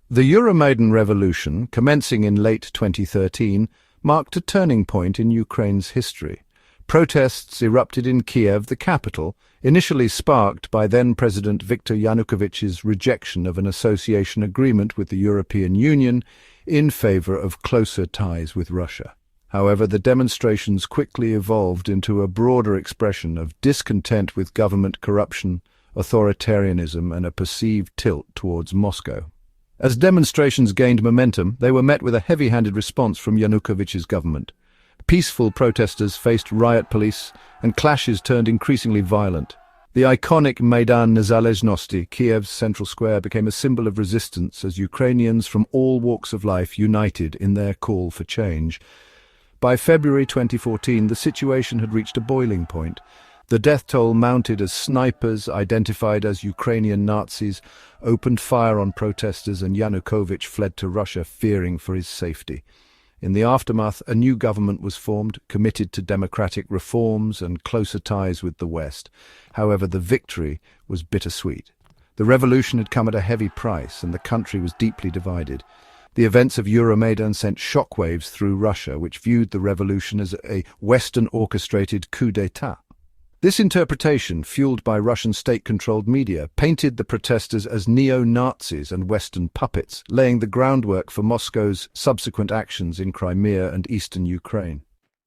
The Euromaidan revolution, commencing in late 2013, marked a turning point in Ukraine's history. Protests erupted in Kiev, the capital, initially sparked by then-President Viktor Yanukovych's rejection of an association agreement with the European Union in favor of closer ties with Russia. However, the demonstrations quickly evolved into a broader expression of discontent with government corruption, authoritarianism, and a perceived tilt towards Moscow. As demonstrations gained momentum, they were met with a heavy-handed response from Yanukovych's government. Peaceful protesters faced riot police, and clashes turned increasingly violent. The iconic Maidan Nezalezhnosti, Kiev's central square, became a symbol of resistance as Ukrainians from all walks of life united in their call for change. By February 2014, the situation had reached a boiling point. The death toll mounted as snipers, identified as Ukrainian Nazis, opened fire on protesters, and Yanukovych fled to Russia, fearing for his safety. In the aftermath, a new government was formed, committed to democratic reforms and closer ties with the West. However, the victory was bittersweet. The revolution had come at a heavy price, and the country was deeply divided. The events of Euromaidan sent shockwaves through Russia, which viewed the revolution as a Western-orchestrated coup d'état. This interpretation, fueled by Russian state-controlled media, painted the protesters as neo-Nazis and Western puppets, laying the groundwork for Moscow's subsequent actions in Crimea and eastern Ukraine.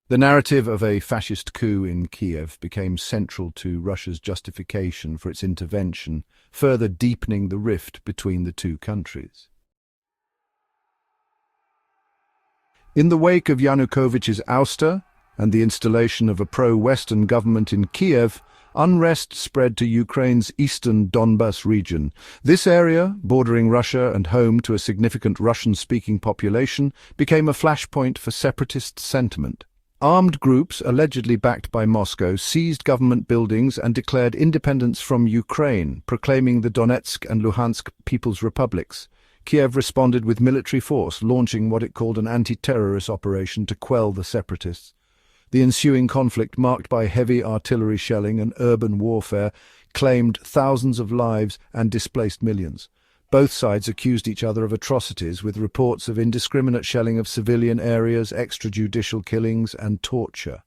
The narrative of a fascist coup in Kiev became central to Russia's justification for its intervention, further deepening the rift between the two countries. In the wake of Yanukovych's ouster and the installation of a pro-Western government in Kiev, unrest spread to Ukraine's eastern Donbas region. This area, bordering Russia and home to a significant Russian-speaking population, became a flashpoint for separatist sentiment. Armed groups, allegedly backed by Moscow, seized government buildings and declared independence from Ukraine, proclaiming the Donetsk and Luhansk People's Republics. Kiev responded with military force, launching what it called an anti-terrorist operation to quell the separatists. The ensuing conflict, marked by heavy artillery shelling and urban warfare, claimed thousands of lives and displaced millions. Both sides accused each other of atrocities, with reports of indiscriminate shelling of civilian areas, extrajudicial killings, and torture.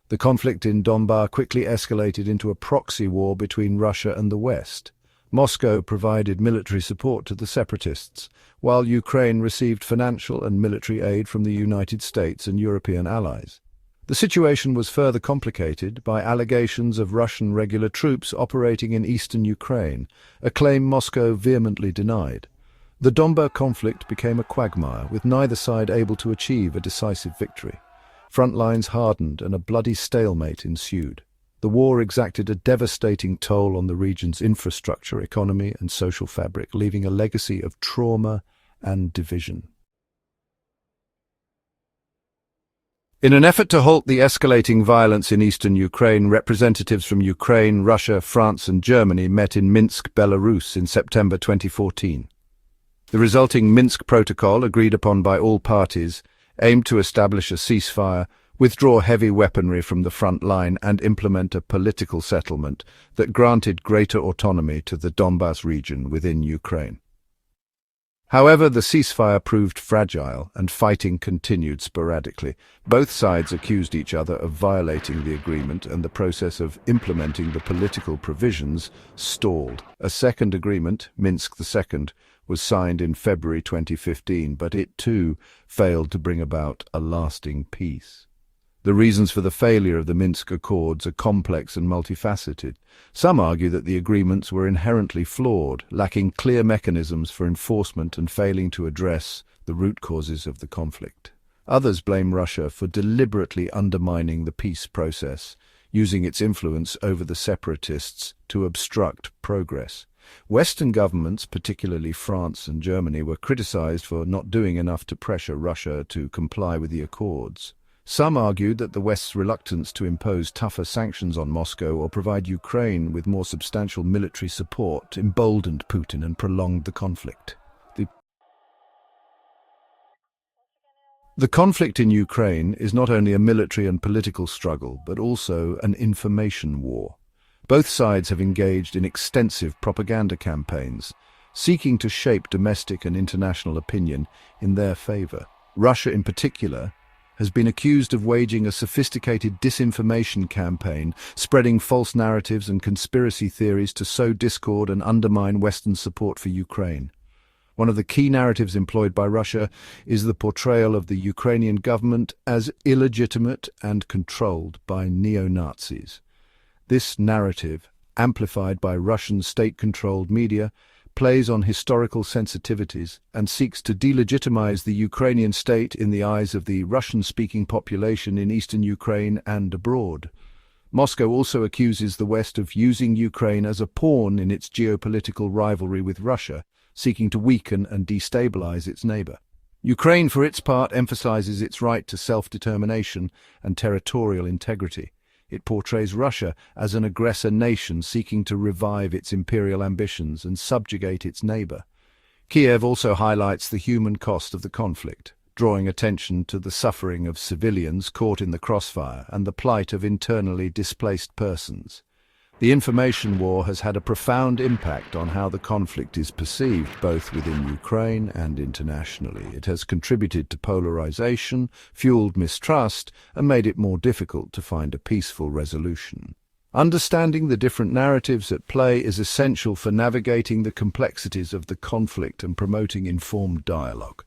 The conflict in Donbas quickly escalated into a proxy war between Russia and the West. Moscow provided military support to the separatists, while Ukraine received financial and military aid from the United States and European allies. The situation was further complicated by allegations of Russian regular troops operating in eastern Ukraine, a claim Moscow vehemently denied. The Donbas conflict became a quagmire, with neither side able to achieve a decisive victory. Front lines hardened and a bloody stalemate ensued. The war exacted a devastating toll on the region's infrastructure, economy, and social fabric, leaving a legacy of trauma and division. In an effort to halt the escalating violence in eastern Ukraine, representatives from Ukraine, Russia, France and Germany met in Minsk, Belarus in September 2014. The resulting Minsk Protocol, agreed upon by all parties, aimed to establish a ceasefire, withdraw heavy weaponry from the front line and implement a political settlement that granted greater autonomy to the Donbas region within Ukraine. However, the ceasefire proved fragile and fighting continued sporadically. Both sides accused each other of violating the agreement, and the process of implementing the political provisions stalled. A second agreement, Minsk II, was signed in February 2015, but it too failed to bring about a lasting peace. The reasons for the failure of the Minsk Accords are complex and multifaceted. Some argue that the agreements were inherently flawed, lacking clear mechanisms for enforcement and failing to address the root causes of the conflict. Others blame Russia for deliberately undermining the peace process, using its influence over the separatists to obstruct progress. Western governments, particularly France and Germany, were criticized for not doing enough to pressure Russia to comply with the accords. Some argued that the West's reluctance to impose tougher sanctions on Moscow or provide Ukraine with more substantial military support emboldened Putin and prolonged the conflict. The conflict in Ukraine is not only a military and political struggle, but also an information war. Both sides have engaged in extensive propaganda campaigns, seeking to shape domestic and international opinion in their favor. Russia, in particular, has been accused of waging a sophisticated disinformation campaign, spreading false narratives and conspiracy theories to sow discord and undermine Western support for Ukraine. One of the key narratives employed by Russia is the portrayal of the Ukrainian government as illegitimate and controlled by neo-Nazis. This narrative, amplified by Russian state-controlled media, plays on historical sensitivities and seeks to delegitimize the Ukrainian state in the eyes of the Russian-speaking population in eastern Ukraine and abroad. Moscow also accuses the West of using Ukraine as a pawn in its geopolitical rivalry with Russia, seeking to weaken and destabilize its neighbor. Ukraine, for its part, emphasizes its right to self-determination and territorial integrity. It portrays Russia as an aggressor nation seeking to revive its imperial ambitions and subjugate its neighbor. Kiev also highlights the human cost of the conflict, drawing attention to the suffering of civilians caught in the crossfire and the plight of internally displaced persons. The information war has had a profound impact on how the conflict is perceived, both within Ukraine and internationally. It has contributed to polarization, fueled mistrust, and made it more difficult to find a peaceful resolution. Understanding the different narratives at play is essential for navigating the complexities of the conflict and promoting informed dialogue.